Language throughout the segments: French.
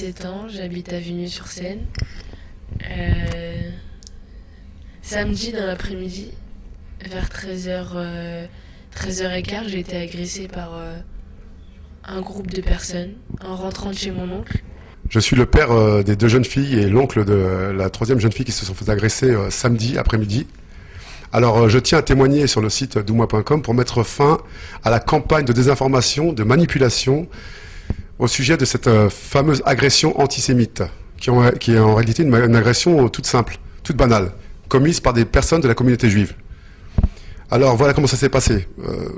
17 ans, j'habite à Vigny-sur-Seine. Samedi dans l'après-midi, vers 13h15, j'ai été agressée par un groupe de personnes en rentrant de chez mon oncle. Je suis le père des 2 jeunes filles et l'oncle de la 3e jeune fille qui se sont fait agresser samedi après-midi. Alors je tiens à témoigner sur le site douxmoi.com pour mettre fin à la campagne de désinformation, de manipulation au sujet de cette fameuse agression antisémite, qui est en réalité une agression toute simple, toute banale, commise par des personnes de la communauté juive. Alors voilà comment ça s'est passé.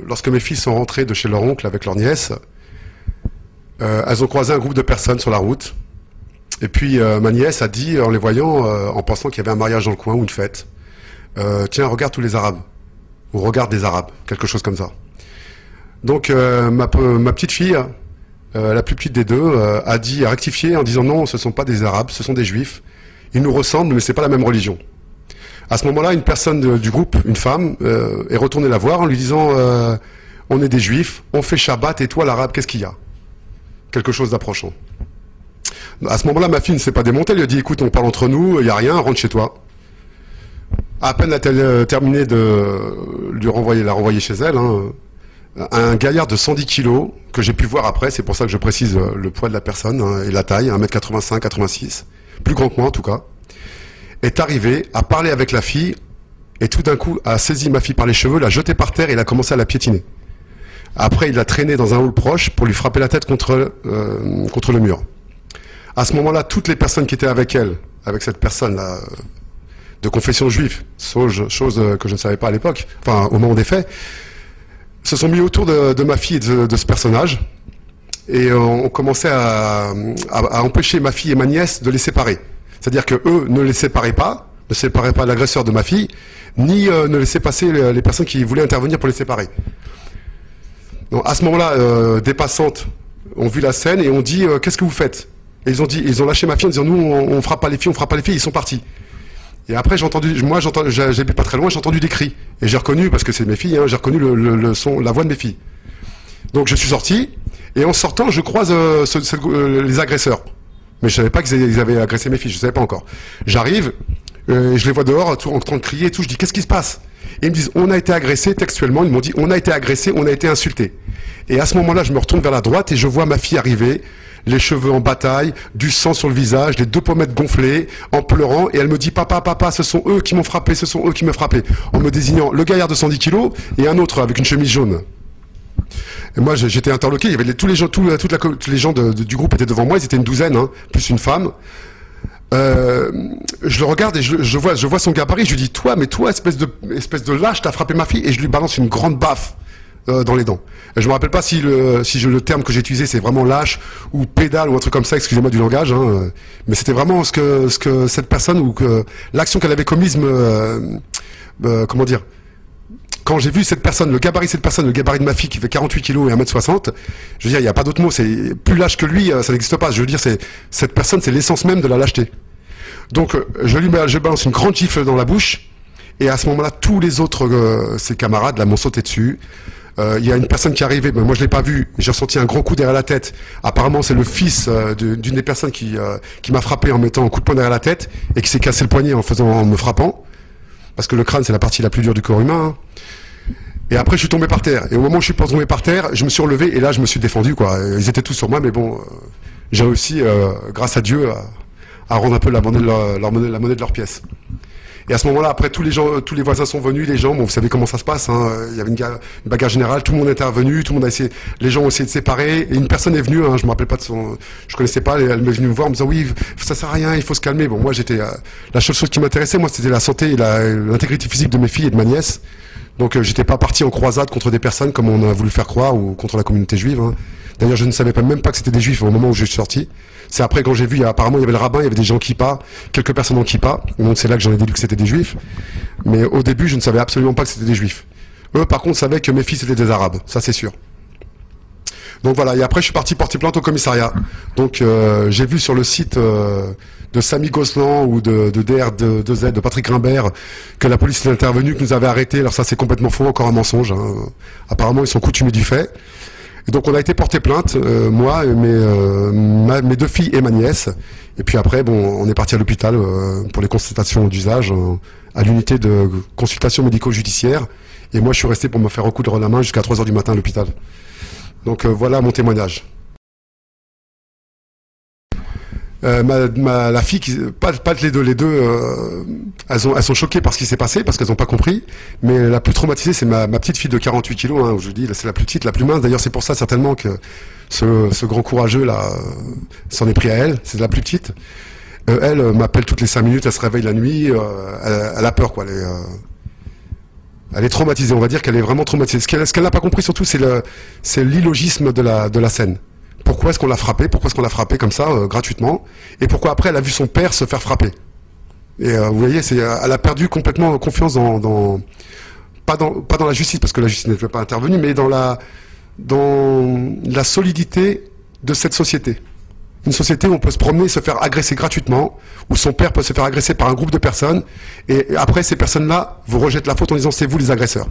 Lorsque mes filles sont rentrées de chez leur oncle avec leur nièce, elles ont croisé un groupe de personnes sur la route. Et puis ma nièce a dit, en les voyant, en pensant qu'il y avait un mariage dans le coin ou une fête, tiens, regarde tous les Arabes, ou regarde des Arabes, quelque chose comme ça. Donc ma petite fille, la plus petite des deux, a rectifié en disant non, ce ne sont pas des Arabes, ce sont des Juifs. Ils nous ressemblent, mais c'est pas la même religion. À ce moment-là, une personne du groupe, une femme, est retournée la voir en lui disant on est des Juifs, on fait Shabbat, et toi l'Arabe, qu'est-ce qu'il y a? Quelque chose d'approchant. À ce moment-là, ma fille ne s'est pas démontée, elle lui a dit écoute, on parle entre nous, il n'y a rien, rentre chez toi. À peine a-t-elle terminé de la renvoyer chez elle, un gaillard de 110 kilos, que j'ai pu voir après, c'est pour ça que je précise le poids de la personne et la taille, 1m85, 86, plus grand que moi en tout cas, est arrivé, a parlé avec la fille, et tout d'un coup a saisi ma fille par les cheveux, l'a jetée par terre et il a commencé à la piétiner. Après, il l'a traînée dans un hall proche pour lui frapper la tête contre le mur. À ce moment-là, toutes les personnes qui étaient avec elle, avec cette personne-là, de confession juive, chose que je ne savais pas à l'époque, enfin au moment des faits, se sont mis autour de ma fille et de ce personnage et ont commencé à empêcher ma fille et ma nièce de les séparer. C'est-à-dire que eux ne les séparaient pas l'agresseur de ma fille, ni ne laissaient passer les personnes qui voulaient intervenir pour les séparer. Donc, à ce moment-là, des passantes ont vu la scène et ont dit qu'est-ce que vous faites? Et ils ont lâché ma fille en disant nous on frappe pas les filles, ils sont partis. Et après j'habite pas très loin, j'ai entendu des cris. Et j'ai reconnu, parce que c'est mes filles, j'ai reconnu le son, la voix de mes filles. Donc je suis sorti, et en sortant, je croise les agresseurs. Mais je savais pas qu'ils avaient agressé mes filles, je savais pas encore. J'arrive, je les vois dehors, en train de crier et tout, je dis qu'est-ce qui se passe? Et ils me disent on a été agressé, textuellement, ils m'ont dit on a été agressé, on a été insulté. Et à ce moment-là, je me retourne vers la droite et je vois ma fille arriver, les cheveux en bataille, du sang sur le visage, les 2 pommettes gonflées, en pleurant, et elle me dit papa, ce sont eux qui m'ont frappé, ce sont eux qui me frappaient, en me désignant le gaillard de 110 kilos et un autre avec une chemise jaune. Et moi j'étais interloqué, il y avait tous les gens du groupe étaient devant moi, ils étaient une douzaine, plus une femme. Je le regarde et je vois son gabarit, je lui dis toi espèce de lâche, t'as frappé ma fille, et je lui balance une grande baffe dans les dents. Et je me rappelle pas si le terme que j'ai utilisé c'est vraiment lâche ou pédale ou un truc comme ça, excusez-moi du langage, mais c'était vraiment ce que cette personne ou que l'action qu'elle avait commise comment dire. Quand j'ai vu cette personne, le gabarit de cette personne, le gabarit de ma fille qui fait 48 kilos et 1m60, je veux dire, il n'y a pas d'autre mot, c'est plus lâche que lui, ça n'existe pas. Je veux dire, cette personne, c'est l'essence même de la lâcheté. Donc, je balance une grande gifle dans la bouche, et à ce moment-là, tous les autres, ses camarades, là, m'ont sauté dessus. Il y a une personne qui est arrivée, moi je l'ai pas vu, j'ai ressenti un gros coup derrière la tête. Apparemment, c'est le fils d'une des personnes qui m'a frappé en mettant un coup de poing derrière la tête, et qui s'est cassé le poignet en me frappant. Parce que le crâne, c'est la partie la plus dure du corps humain. Et après, je suis tombé par terre. Et au moment où je suis tombé par terre, je me suis relevé et là, je me suis défendu, quoi. Ils étaient tous sur moi, mais bon, j'ai réussi, grâce à Dieu, à rendre un peu la monnaie de leur pièce. Et à ce moment-là, après, tous les voisins sont venus, les gens, bon, vous savez comment ça se passe, il y avait une bagarre générale, tout le monde est intervenu, tout le monde a essayé, les gens ont essayé de séparer, et une personne est venue, je me rappelle pas de son, je connaissais pas, elle m'est venue me voir en me disant oui, ça sert à rien, il faut se calmer. Bon, moi, la seule chose qui m'intéressait, moi, c'était la santé et l'intégrité physique de mes filles et de ma nièce. Donc j'étais pas parti en croisade contre des personnes comme on a voulu faire croire ou contre la communauté juive. D'ailleurs, je ne savais même pas que c'était des juifs au moment où je suis sorti. C'est après quand j'ai vu, apparemment il y avait le rabbin, il y avait des gens en kippa, quelques personnes en kippa. Donc c'est là que j'en ai déduit que c'était des juifs. Mais au début, je ne savais absolument pas que c'était des juifs. Eux, par contre, savaient que mes fils étaient des arabes. Ça, c'est sûr. Donc voilà. Et après, je suis parti porter plainte au commissariat. Donc j'ai vu sur le site de Samy Gosselin ou de DR2Z, de Patrick Rimbert, que la police est intervenue, que nous avait arrêtés. Alors ça, c'est complètement faux, encore un mensonge. Apparemment, ils sont coutumiers du fait. Et donc on a été porté plainte, moi, mes deux filles et ma nièce. Et puis après, bon, on est parti à l'hôpital pour les constatations d'usage, à l'unité de consultation médico-judiciaire. Et moi, je suis resté pour me faire recoudre la main jusqu'à 3 h du matin à l'hôpital. Donc voilà mon témoignage. La fille, pas les deux, elles sont choquées par ce qui s'est passé, parce qu'elles n'ont pas compris. Mais la plus traumatisée, c'est ma petite fille de 48 kilos, hein, où je vous dis, c'est la plus petite, la plus mince. D'ailleurs, c'est pour ça certainement que ce grand courageux là s'en est pris à elle. C'est la plus petite. Elle m'appelle toutes les 5 minutes, elle se réveille la nuit, elle a peur, quoi. Elle est traumatisée. On va dire qu'elle est vraiment traumatisée. Ce qu'elle n'a pas compris surtout, c'est l'illogisme de la scène. Pourquoi est-ce qu'on l'a frappé? Pourquoi est-ce qu'on l'a frappé comme ça, gratuitement? Et pourquoi après elle a vu son père se faire frapper? Et vous voyez, elle a perdu complètement confiance pas dans la justice, parce que la justice n'est pas intervenue, mais dans la solidité de cette société. Une société où on peut se promener et se faire agresser gratuitement, où son père peut se faire agresser par un groupe de personnes, et après ces personnes-là vous rejettent la faute en disant c'est vous les agresseurs.